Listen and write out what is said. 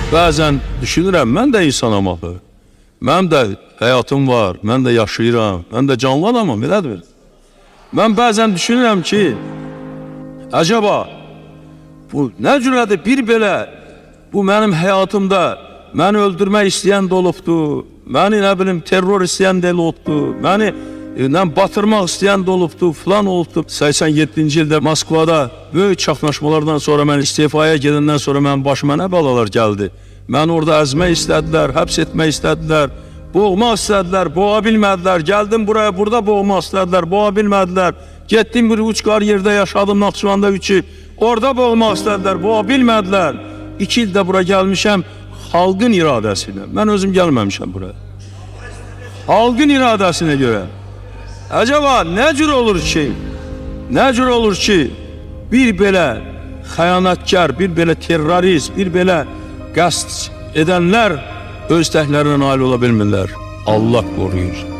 Bəzən düşünürəm, mən də insanam axı. Mənim də həyatım var, mən də yaşayıram, mən də canlı adamım, elədir. Mən bəzən düşünürəm ki, acaba bu nə cürədir bir belə, bu mənim həyatımda məni öldürmək istəyən də olubdur, məni nə bilim terror istəyən də olubdur, məni batırmaq istəyən də olubdur, filan olubdur. 87-ci ildə Moskvada böyük çaxnaşmalardan sonra mən istifaya gedəndən sonra mənim başıma nə balalar gəldi. Məni orada əzmək istədilər, həbs etmək istədilər, boğmaq istədilər, boğa bilmədilər. Gəldim buraya, burada boğmaq istədilər, boğa bilmədilər. Getdim bir uçqar yerdə yaşadım, Naxçıvanda 3 il. Orada boğmaq istədilər, boğa bilmədilər. 2 ildə bura gəlmişəm xalqın iradəsinə. Mən özüm gəlməmişəm buraya. Xalqın iradəsinə görə. Acaba nə cür olur ki, bir belə xəyanətkar, bir belə terrorist, bir belə qəsd edənlər öz təklərinə nail ola bilmirlər. Allah qoruyur.